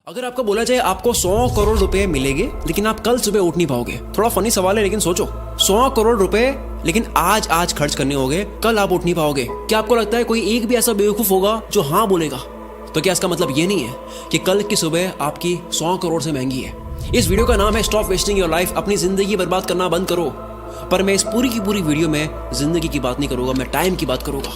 अगर आपको बोला जाए आपको 100 करोड़ रुपए मिलेंगे लेकिन आप कल सुबह उठ नहीं पाओगे, थोड़ा फनी सवाल है लेकिन सोचो, 100 करोड़ रुपए लेकिन आज खर्च करने होंगे, कल आप उठ नहीं पाओगे। क्या आपको लगता है कोई एक भी ऐसा बेवकूफ होगा जो हाँ बोलेगा? तो क्या इसका मतलब ये नहीं है कि कल की सुबह आपकी 100 करोड़ से महंगी है? इस वीडियो का नाम है स्टॉप वेस्टिंग योर लाइफ, अपनी जिंदगी बर्बाद करना बंद करो। पर मैं इस पूरी की पूरी वीडियो में जिंदगी की बात नहीं करूंगा, मैं टाइम की बात करूंगा।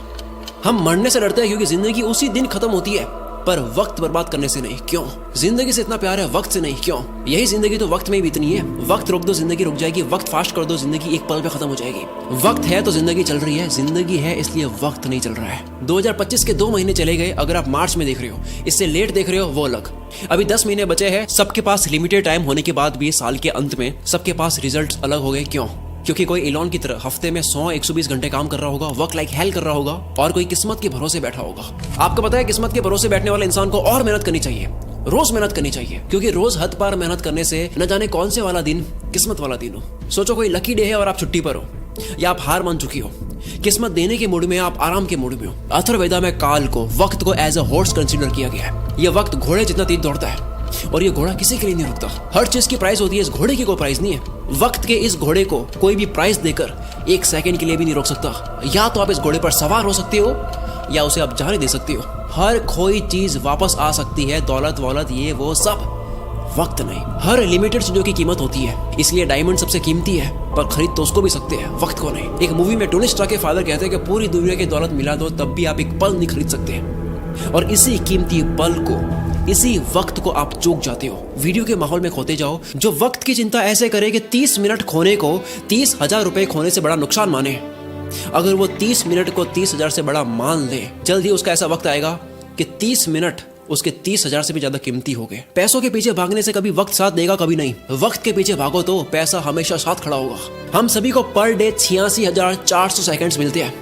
हम मरने से डरते हैं क्योंकि जिंदगी उसी दिन खत्म होती है, पर वक्त बर्बाद करने से नहीं। क्यों? जिंदगी से इतना प्यार है, वक्त से नहीं। क्यों? यही जिंदगी तो वक्त में ही बीतनी है। वक्त रोक दो जिंदगी रुक जाएगी, वक्त फास्ट कर दो जिंदगी एक पल पे खत्म हो जाएगी। वक्त है तो जिंदगी चल रही है, जिंदगी है इसलिए वक्त नहीं चल रहा है। 2025 के 2 महीने चले गए, अगर आप मार्च में देख रहे हो, इससे लेट देख रहे हो वो अलग। अभी 10 महीने बचे हैं। सबके पास लिमिटेड टाइम होने के बाद भी साल के अंत में सबके पास रिजल्ट अलग हो गए। क्यों? क्योंकि कोई इलॉन की तरह हफ्ते में 100-120 घंटे काम कर रहा होगा, वर्क लाइक हेल कर रहा होगा, और कोई किस्मत के भरोसे बैठा होगा। आपको पता है किस्मत के भरोसे बैठने वाले इंसान को और मेहनत करनी चाहिए, रोज मेहनत करनी चाहिए, क्योंकि रोज हद पार मेहनत करने से न जाने कौन से वाला दिन किस्मत वाला दिन हो। सोचो कोई लकी डे है और आप छुट्टी पर हो, या आप हार मान चुकी हो, किस्मत देने के मूड में, आप आराम के मूड में हो। अथर्ववेदा में काल को, वक्त को एज अ हॉर्स कंसीडर किया गया है। यह वक्त घोड़े जितना तेज दौड़ता है और ये घोड़ा किसी के लिए नहीं रुकता। हर चीज की प्राइस होती है, इस घोड़े की कोई प्राइस नहीं है। वक्त के इस घोड़े को कोई भी प्राइस देकर 1 सेकंड के लिए भी नहीं रोक सकता। या तो आप इस घोड़े पर सवार हो सकते हो या उसे आप जाने दे सकते हो। हर कोई चीज वापस आ सकती है, दौलत वौलत ये वो सब, वक्त नहीं। हर लिमिटेड चीजों की कीमत होती है, इसलिए डायमंड सबसे कीमती है, पर खरीद तो उसको भी सकते हैं, वक्त को नहीं। एक मूवी में टोनी स्टार्क के फादर कहते हैं कि पूरी दुनिया की दौलत मिला दो तब भी आप एक पल नहीं खरीद सकते, और इसी कीमती पल को, इसी वक्त को आप चूक जाते हो। वीडियो के माहौल में खोते जाओ। जो वक्त की चिंता ऐसे करे कि 30 मिनट खोने को 30,000 रुपए खोने से बड़ा नुकसान माने, अगर वो 30 मिनट को 30,000 से बड़ा मान ले, जल्द ही उसका ऐसा वक्त आएगा कि 30 मिनट उसके 30,000 से भी ज्यादा कीमती हो गए। पैसों के पीछे भागने से कभी वक्त साथ देगा, कभी नहीं। वक्त के पीछे भागो तो पैसा हमेशा साथ खड़ा होगा। हम सभी को पर डे 86,400 सेकंड्स मिलते हैं।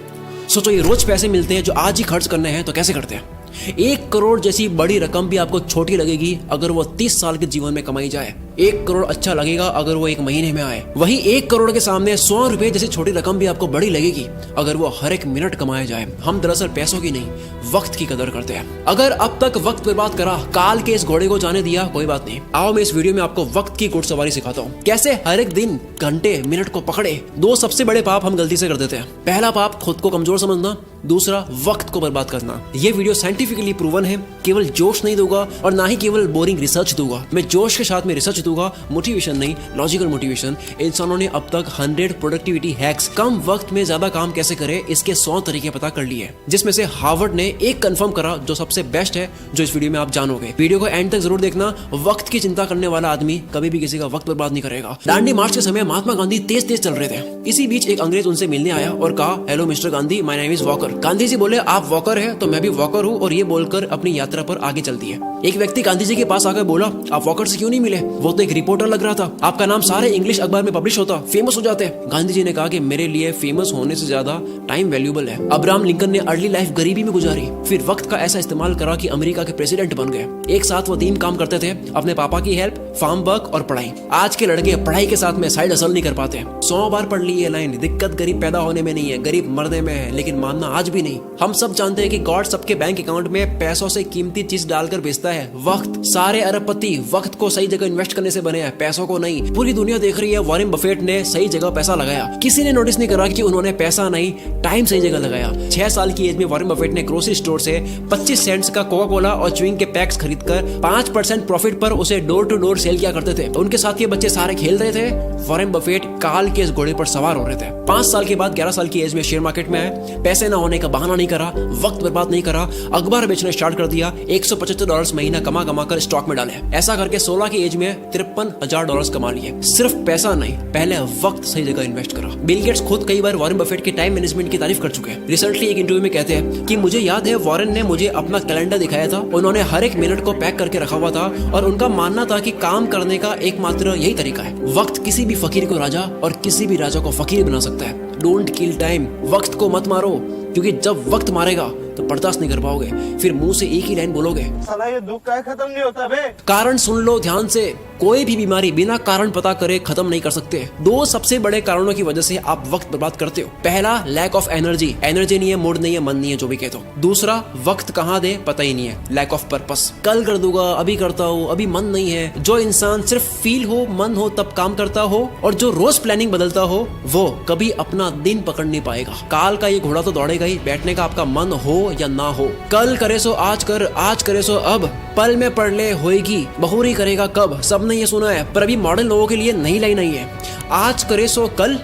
सोचो ये रोज पैसे मिलते हैं जो आज ही खर्च करने हैं, तो कैसे करते हैं? 1 करोड़ जैसी बड़ी रकम भी आपको छोटी लगेगी अगर वो 30 साल के जीवन में कमाई जाए। 1 करोड़ अच्छा लगेगा अगर वो 1 महीने में आए। वही 1 करोड़ के सामने 100 रुपए जैसी छोटी रकम भी आपको बड़ी लगेगी अगर वो हर 1 मिनट कमाया जाए। हम दरअसल पैसों की नहीं, वक्त की कदर करते हैं। अगर अब तक वक्त बर्बाद करा, काल के इस घोड़े को जाने दिया, कोई बात नहीं। आओ मैं इस वीडियो में आपको वक्त की घुड़सवारी सिखाता हूँ, कैसे हर एक दिन, घंटे, मिनट को पकड़े। 2 सबसे बड़े पाप हम गलती से कर देते हैं। पहला पाप खुद को कमजोर समझना, दूसरा वक्त को बर्बाद करना। ये वीडियो साइंटिफिकली प्रूवन है, केवल जोश नहीं दूंगा और ना ही केवल बोरिंग रिसर्च दूंगा। मैं जोश के साथ में रिसर्च दूंगा, मोटिवेशन नहीं, लॉजिकल मोटिवेशन। इंसानों ने अब तक 100 प्रोडक्टिविटी हैक्स, कम वक्त में ज्यादा काम कैसे करें, इसके 100 तरीके पता कर लिए, जिसमें से हार्वर्ड ने एक कंफर्म करा जो सबसे बेस्ट है, जो इस वीडियो में आप जानोगे। वीडियो को एंड तक जरूर देखना। वक्त की चिंता करने वाला आदमी कभी भी किसी का वक्त बर्बाद नहीं करेगा। दांडी मार्च के समय महात्मा गांधी तेज चल रहे थे। इसी बीच एक अंग्रेज उनसे मिलने आया और कहा, hello mister Gandhi, my name is Walker. Gandhi ji बोले, आप वॉकर है तो मैं भी वॉकर हूँ, और ये बोलकर अपनी यात्रा पर आगे चल दिए। एक व्यक्ति गांधी जी के पास आकर बोला, आप वॉकर से क्यों नहीं मिले? वो तो एक रिपोर्टर लग रहा था, आपका नाम सारे इंग्लिश अखबार में पब्लिश होता, फेमस हो जाते। गांधी जी ने कहा कि मेरे लिए फेमस होने से ज्यादा टाइम वैल्यूएबल है। अब्राहम लिंकन ने अर्ली लाइफ गरीबी में गुजारी, फिर वक्त का ऐसा इस्तेमाल करा कि अमेरिका के प्रेसिडेंट बन गए। एक साथ वो 3 काम करते थे, अपने पापा की हेल्प, फार्म वर्क और पढ़ाई। आज के लड़के पढ़ाई के साथ में साइड हसल नहीं कर पाते। 100 बार पढ़ ली ये लाइन, दिक्कत गरीब पैदा होने में नहीं है, गरीब मरने में है, लेकिन मानना आज भी नहीं। हम सब जानते हैं कि गॉड सबके बैंक अकाउंट में पैसों से कीमती चीज डालकर भेजता है, वक्त। सारे अरबपति वक्त को सही जगह इन्वेस्ट करने से बने हैं, पैसों को नहीं। पूरी दुनिया देख रही है वॉरेन बफेट ने सही जगह पैसा लगाया। किसी ने नोटिस नहीं करा कि उन्होंने पैसा नहीं, टाइम सही जगह लगाया। 6 साल की एज में वॉरेन बफेट ने ग्रोसरी स्टोर से 25 सेंट्स का कोका कोला और च्युइंग के पैक्स खरीदकर 5% प्रॉफिट पर उसे डोर टू डोर सेल किया करते थे। उनके साथ ये बच्चे सारे खेल रहे थे, वॉरेन बफेट काल के इस घोड़े पर सवार हो रहे थे। 5 साल के बाद 11 साल की एज में शेयर मार्केट में आए। पैसे ना होने का बहाना नहीं करा, वक्त बर्बाद नहीं करा, अखबार बेचना स्टार्ट कर दिया। $175 महीना कमा कर स्टॉक में डाले। ऐसा करके 16 की एज में $53,000 कमा लिए। सिर्फ पैसा नहीं, पहले वक्त सही जगह इन्वेस्ट करा। बिल गेट्स खुद कई बार वॉरेन बफेट के टाइम मैनेजमेंट की तारीफ कर चुके हैं। रिसेंटली एक इंटरव्यू में कहते हैं कि मुझे याद है वॉरेन ने मुझे अपना कैलेंडर दिखाया था, उन्होंने हर 1 मिनट को पैक करके रखा हुआ था, और उनका मानना था कि काम करने का एकमात्र यही तरीका है। वक्त किसी भी फकीर को राजा और किसी भी राजा को फकीर बना सकता है। डोंट किल टाइम, वक्त को मत मारो, क्योंकि जब वक्त मारेगा तो बर्दाश्त नहीं कर पाओगे, फिर मुंह से एक ही लाइन बोलोगे, साला ये दुख का खत्म नहीं होता बे। कारण सुन लो ध्यान से, कोई भी बीमारी बिना कारण पता करे खत्म नहीं कर सकते। दो सबसे बड़े कारणों की वजह से आप वक्त बर्बाद करते हो। पहला, लैक ऑफ एनर्जी नहीं है, मूड नहीं है, मन नहीं है, जो भी कहते हो। दूसरा, वक्त कहाँ दे पता ही नहीं है, लैक ऑफ पर्पस। कल कर दूंगा, अभी करता हूँ, अभी मन नहीं है। जो इंसान सिर्फ फील हो, मन हो तब काम करता हो और जो रोज प्लानिंग बदलता हो, वो कभी अपना दिन पकड़ नहीं पाएगा। काल का ये घोड़ा तो दौड़ेगा ही, बैठने का आपका मन हो या ना हो। कल करे सो आज कर, आज करे सो अब, पल में पढ़ ले होएगी, बहुरी करेगा कब। सबने ये सुना है, पर अभी मॉडर्न लोगों के लिए नई लाइन आई है, आज करे सो कल,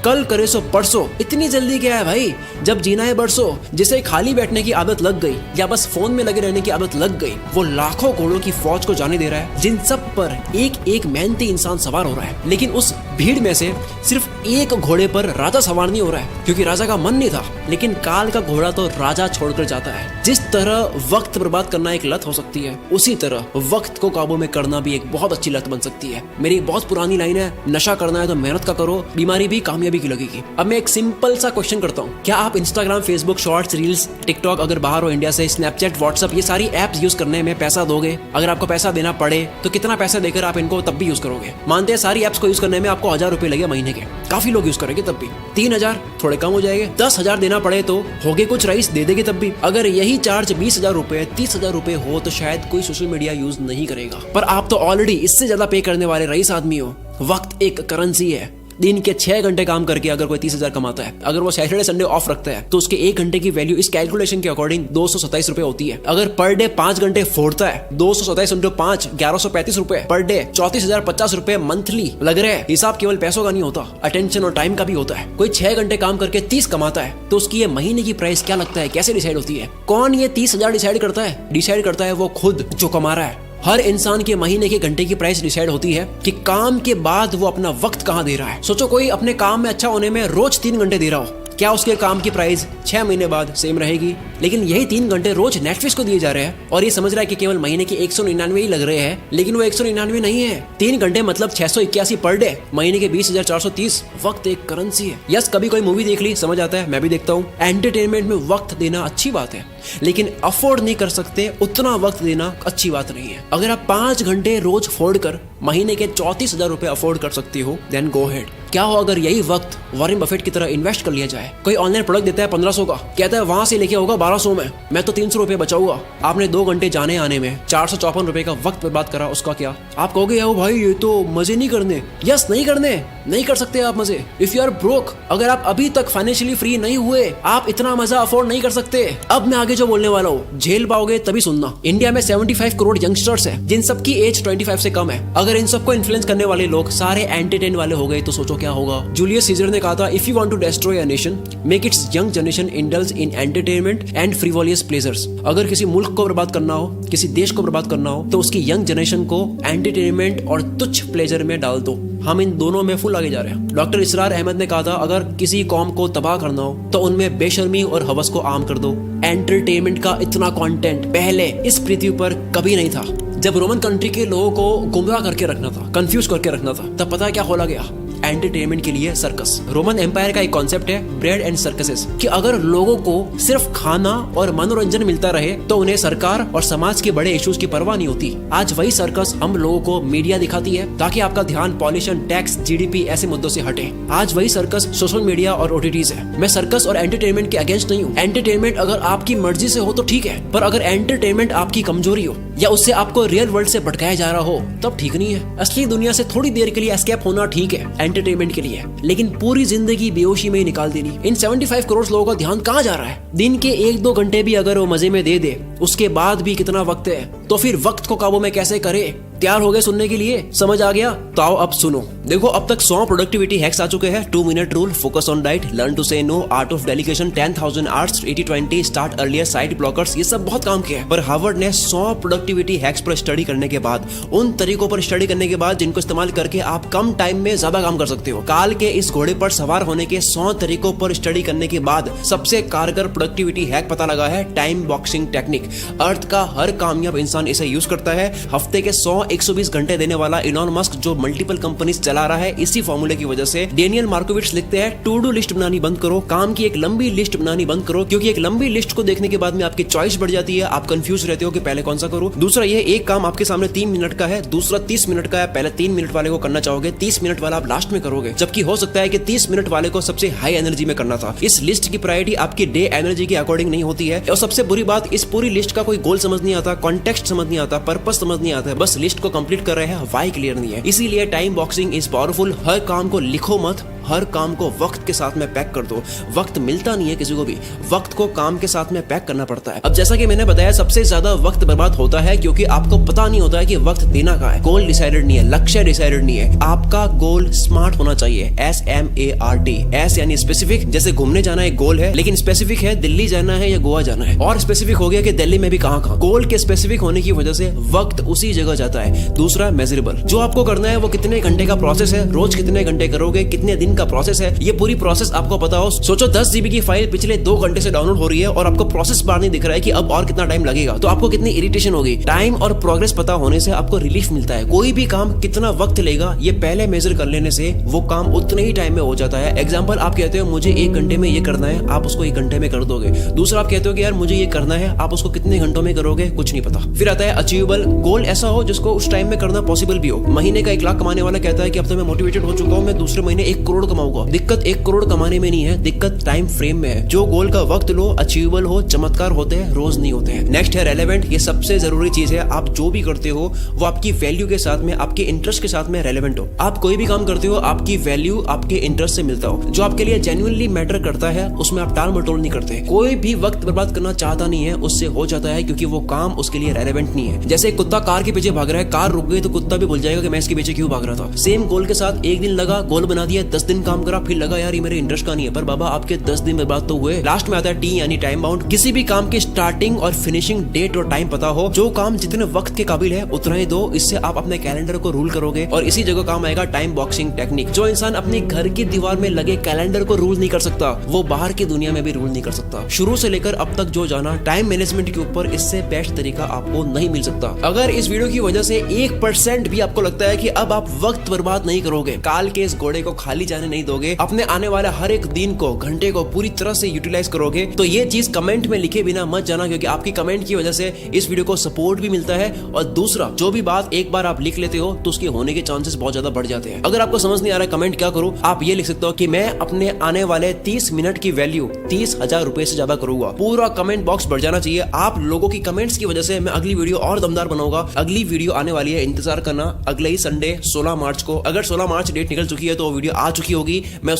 कल करे सो परसों। इतनी जल्दी क्या है भाई, जब जीना है बरसों। जिसे खाली बैठने की आदत लग गई या बस फोन में लगे रहने की आदत लग गई, वो लाखों घोड़ों की फौज को जाने दे रहा है, जिन सब पर एक एक मेहनती इंसान सवार हो रहा है। लेकिन उस भीड़ में से सिर्फ एक घोड़े पर राजा सवार नहीं हो रहा है, क्योंकि राजा का मन नहीं था। लेकिन काल का घोड़ा तो राजा छोड़कर जाता है। जिस तरह वक्त बर्बाद करना एक लत हो सकती है, उसी तरह वक्त को काबू में करना भी एक बहुत अच्छी लत बन सकती है। मेरी एक बहुत पुरानी लाइन है, नशा करना है तो मेहनत का करो, बीमारी भी कामयाबी की लगेगी। अब मैं एक सिंपल सा क्वेश्चन करता हूँ, क्या आप Instagram, Facebook, shorts, reels, TikTok, अगर बाहर हो इंडिया से, स्नैपचैट, व्हाट्सएप, ये सारी एप्स यूज करने में पैसा दोगे? अगर आपको पैसा देना पड़े तो कितना पैसा देकर आप इनको तब भी यूज करोगे? मानते हैं सारी एप्स को यूज करने में आपको 1000 रुपए लगे महीने के, काफी लोग यूज करेंगे तब भी। 3000 थोड़े कम हो जाएंगे, 10,000 देना पड़े तो होगे कुछ रईस दे देंगे तब भी। अगर यही चार्ज 20,000 रुपए, 30,000 रुपए हो तो शायद कोई सोशल मीडिया यूज नहीं करेगा। पर आप तो ऑलरेडी इससे ज्यादा पे करने वाले रईस आदमी हो। वक्त एक करेंसी है। दिन के 6 घंटे काम करके अगर कोई 30,000 कमाता है, अगर वो सैटरडे संडे ऑफ रखता है तो उसके 1 घंटे की वैल्यू इस कैलकुलेशन के अकॉर्डिंग 227 रुपए होती है। अगर पर डे 5 घंटे फोड़ता है, 227 इंटू 5, 1135 रुपए पर डे, 34,050 रुपए मंथली लग रहे हैं। हिसाब केवल पैसों का नहीं होता, अटेंशन और टाइम का भी होता है। कोई 6 घंटे काम करके 30 कमाता है तो उसकी ये महीने की प्राइस क्या लगता है, कैसे डिसाइड होती है? कौन ये 30,000 डिसाइड करता है? डिसाइड करता है वो खुद जो कमा रहा है। हर इंसान के महीने के घंटे की प्राइस डिसाइड होती है कि काम के बाद वो अपना वक्त कहाँ दे रहा है। सोचो कोई अपने काम में अच्छा होने में रोज 3 घंटे दे रहा हो, क्या उसके काम की प्राइस 6 महीने बाद सेम रहेगी? लेकिन यही 3 घंटे रोज नेटफ्लिक्स को दिए जा रहे हैं और ये समझ रहा है कि केवल महीने के 199 ही लग रहे हैं, लेकिन वो 199 नहीं है। 3 घंटे मतलब 681 पर डे, महीने के 20,430। वक्त एक करेंसी है। यस, कभी कोई मूवी देख ली, समझ आता है, मैं भी देखता हूँ। एंटरटेनमेंट में वक्त देना अच्छी बात है, लेकिन अफोर्ड नहीं कर सकते उतना वक्त देना अच्छी बात नहीं है। अगर आप 5 घंटे रोज फोड़ कर महीने के 34,000 रुपए अफोर्ड कर सकती हो, देन गो हेड। क्या हो अगर यही वक्त वॉरेन बफेट की तरह इन्वेस्ट कर लिया जाए? कोई ऑनलाइन प्रोडक्ट देता है 1500 का, कहता है वहां से लेके होगा 1200 में, मैं तो 300 रुपए बचाऊंगा। आपने 2 घंटे जाने आने में 454 रुपए का वक्त बर्बाद करा, उसका क्या? आप कहोगे यार भाई ये तो मजे नहीं करने। यस, नहीं करने, नहीं कर सकते आप मजे। इफ यू आर ब्रोक, अगर आप अभी तक फाइनेंशियली फ्री नहीं हुए, आप इतना मजा अफोर्ड नहीं कर सकते। अब मैं आगे जो बोलने वाला हूँ झेल पाओगे तभी सुनना। इंडिया में 75 करोड़ यंगस्टर्स है जिन सबकी एज 25 से कम है। अगर इन सबको इन्फ्लुएंस करने वाले लोग सारे एंटरटेन वाले हो गए तो सोचो क्या होगा। जूलियस सीजर ने कहा था, if you want to destroy a nation, make its young generation indulge in entertainment and frivolous pleasures. अगर किसी मुल्क को बर्बाद करना हो, किसी देश को बर्बाद करना हो, तो उसकी यंग जनरेशन को एंटरटेनमेंट और तुच्छ प्लेजर में डाल दो। हम इन दोनों में फुल आगे जा रहे हैं। डॉक्टर इसरार अहमद ने कहा था, अगर किसी कौम को तबाह करना हो तो उनमें बेशर्मी और हवस को आम कर दो। एंटरटेनमेंट का इतना कंटेंट पहले इस पृथ्वी पर कभी नहीं था। जब रोमन कंट्री के लोगों को गुमराह करके रखना था, कंफ्यूज करके रखना था, तब पता है क्या खोला गया? एंटरटेनमेंट के लिए सर्कस। रोमन एम्पायर का एक कॉन्सेप्ट है ब्रेड एंड सर्कसेस, कि अगर लोगों को सिर्फ खाना और मनोरंजन मिलता रहे तो उन्हें सरकार और समाज के बड़े इश्यूज की परवाह नहीं होती। आज वही सर्कस हम लोगों को मीडिया दिखाती है ताकि आपका ध्यान पॉल्यूशन, टैक्स, जीडीपी ऐसे मुद्दों से हटे। आज वही सर्कस सोशल मीडिया और ओटीटीज है। मैं सर्कस और एंटरटेनमेंट के अगेंस्ट नहीं हूँ। एंटरटेनमेंट अगर आपकी मर्जी से हो तो ठीक है, पर अगर एंटरटेनमेंट आपकी कमजोरी हो या उससे आपको रियल वर्ल्ड से भटकाया जा रहा हो तब ठीक नहीं है। असली दुनिया से थोड़ी देर के लिए एस्केप होना ठीक है एंटरटेनमेंट के लिए, लेकिन पूरी जिंदगी बेहोशी में ही निकाल देनी। इन 75 करोड़ लोगों का ध्यान कहाँ जा रहा है? दिन के 1-2 घंटे भी अगर वो मजे में दे दे, उसके बाद भी कितना वक्त है, तो फिर वक्त को काबू में कैसे करे? तैयार हो गए सुनने के लिए? समझ आ गया? तो आओ अब सुनो। देखो, अब तक 100 प्रोडक्टिविटी हैक्स आ चुके हैं। 2 minute rule, focus on diet, learn to say no, art of delegation, 10,000 arts, 80-20, start earlier, side blockers, ये सब बहुत काम किया है। पर हार्वर्ड ने 100 प्रोडक्टिविटी प्रोडक्टिविटी हैक्स पर स्टडी करने के बाद, उन तरीकों पर स्टडी करने के बाद जिनको इस्तेमाल करके आप कम टाइम में ज्यादा काम कर सकते हो। काल के इस घोड़े पर सवार होने के 100 तरीकों पर स्टडी करने के बाद सबसे कारगर प्रोडक्टिविटी हैक पता लगा है टाइम बॉक्सिंग टेक्निक। अर्थ का हर कामयाब इंसान इसे यूज करता है। हफ्ते के 100-120 घंटे देने वाला इलॉन मस्क जो मल्टीपल कंपनीज चला रहा है, इसी फॉर्मूले की वजह से। डेनियल मार्कोविट्स लिखते हैं, टू डू लिस्ट बनानी बंद करो, काम की एक लंबी लिस्ट बनानी बंद करो, क्योंकि एक लंबी लिस्ट को देखने के बाद में आपकी चॉइस बढ़ जाती है, आप कंफ्यूज रहते हो कि पहले कौन सा करूं। दूसरा ये, एक काम आपके सामने 3 मिनट का है, दूसरा 30 मिनट का है, पहले 3 मिनट वाले को करना चाहोगे, 30 मिनट वाला आप लास्ट में करोगे, जबकि हो सकता है कि 30 मिनट वाले को सबसे हाई एनर्जी में करना था। इस लिस्ट की प्रायोरिटी आपकी डे एनर्जी के अकॉर्डिंग नहीं होती है। और सबसे बुरी बात, इस पूरी लिस्ट का कोई गोल समझ नहीं आता, कॉन्टेक्स्ट समझ नहीं आता, पर्पस समझ नहीं आता है, बस लिस्ट को कंप्लीट कर रहे हैं, व्हाई क्लियर नहीं है। इसीलिए टाइम बॉक्सिंग इज पावरफुल। हर काम को लिखो मत, हर काम को वक्त के साथ में पैक कर दो। वक्त मिलता नहीं है किसी को भी, वक्त को काम के साथ में पैक करना पड़ता है। अब जैसा कि मैंने बताया, सबसे ज्यादा वक्त बर्बाद होता है क्योंकि आपको पता नहीं होता है कि वक्त देना कहाँ है। गोल डिसाइडेड नहीं है, लक्ष्य डिसाइडेड नहीं है। आपका गोल स्मार्ट होना चाहिए, SMART। एस यानी स्पेसिफिक, जैसे घूमने जाना एक गोल है, लेकिन स्पेसिफिक है दिल्ली जाना है या गोवा जाना है, और स्पेसिफिक हो गया कि दिल्ली में भी कहाँ। गोल के स्पेसिफिक होने की वजह से वक्त उसी जगह जाता है। दूसरा मेजरेबल, जो आपको करना है वो कितने घंटे का प्रोसेस है, रोज कितने घंटे करोगे, कितने दिन का प्रोसेस है, ये पूरी प्रोसेस आपको पता हो। सोचो 10 GB की फाइल पिछले 2 घंटे से डाउनलोड हो रही है और आपको प्रोसेस बार नहीं दिख रहा है कि अब और कितना टाइम लगेगा, तो आपको कितनी इरिटेशन होगी। टाइम और प्रोग्रेस पता होने से आपको रिलीफ मिलता है। कोई भी काम कितना वक्त लेगा ये पहले मेजर कर लेने से वो काम उतने ही टाइम में हो जाता है। एग्जांपल, आप कहते हो मुझे 1 घंटे में ये करना है, आप उसको 1 घंटे में कर दोगे। दूसरा, आप कहते हो कि यार मुझे ये करना है, आप उसको कितने घंटों में करोगे, कुछ नहीं पता। फिर आता है अचीवेबल, गोल ऐसा हो जिसको उस टाइम में करना पॉसिबल भी हो। महीने का 1 लाख कमाने वाला कहता है कि अब तो मैं मोटिवेटेड हो चुका हूँ, मैं दूसरे महीने 1 करोड़ कमाऊंगा। दिक्कत 1 करोड़ कमाने में नहीं है, दिक्कत टाइम फ्रेम में है। जो गोल का वक्त लो, अचीवेबल हो, चमत्कार होते हैं, रोज नहीं होते हैं। नेक्स्ट है रेलेवेंट। ये सबसे जरूरी चीज है। आप जो भी करते हो वो आपकी वैल्यू के साथ में, आपके इंटरेस्ट के साथ में रेलेवेंट हो। आप कोई भी काम करते हो, आपकी वैल्यू आपके इंटरेस्ट से मिलता हो। जो आपके लिए जेन्युइनली मैटर करता है उसमें आप टाल मटोल नहीं करते। कोई भी वक्त बर्बाद करना चाहता नहीं है, उससे हो जाता है, क्योंकि वो काम उसके लिए रेलेवेंट नहीं है। जैसे कुत्ता कार के पीछे भाग रहा है, कार रुक गई तो कुत्ता भी भूल जाएगा कि मैं इसके पीछे क्यों भाग रहा था। सेम गोल के साथ 1 दिन लगा, गोल बना दिया, 10 दिन काम करा, फिर लगा यार ये मेरे इंटरेस्ट का नहीं है, पर बाबा आपके 10 दिन बर्बाद तो हुए। लास्ट में आता है T यानी टाइम बाउंड। किसी भी काम की स्टार्टिंग और फिनिशिंग डेट और टाइम पता हो। जो काम जितने वक्त के काबिल है उतना ही दो, इससे आप अपने कैलेंडर को रूल करोगे और इसी जगह काम आएगा टाइम बॉक्सिंग टेक्निक। जो इंसान अपने घर की दीवार में लगे कैलेंडर को रूल नहीं कर सकता, वो बाहर की दुनिया में भी रूल नहीं कर सकता। शुरू से लेकर अब तक जो जाना टाइम मैनेजमेंट के ऊपर, इससे बेस्ट तरीका आपको नहीं मिल सकता। अगर इस वीडियो की वजह से 1% भी आपको लगता है कि अब आप वक्त बर्बाद नहीं करोगे, काल के इस घोड़े को खाली जाने नहीं दोगे, अपने आने वाले हर एक दिन को, घंटे को पूरी तरह से यूटिलाइज करोगे, तो ये चीज कमेंट में लिखे बिना मत जाना, क्योंकि आपकी कमेंट की वजह से इस वीडियो को सपोर्ट भी मिलता है। और दूसरा, जो भी बात एक बार आप लिख लेते हो तो उसके होने के चांसेस बहुत ज्यादा बढ़ जाते हैं। अगर आपको समझ नहीं आ रहा है कमेंट क्या करूं, आप ये लिख सकते हो कि मैं अपने आने वाले 30 मिनट की वैल्यू 30,000 रुपए से ज्यादा करूंगा। पूरा कमेंट बॉक्स भर जाना चाहिए। आप लोगों की कमेंट्स की वजह से मैं अगली वीडियो और दमदार बनाऊंगा। अगली वीडियो आने वाली है, इंतजार करना, अगले ही संडे 16 मार्च को। अगर 16 मार्च डेट निकल चुकी है तो वीडियो आ चुकी होगी, मैं उसका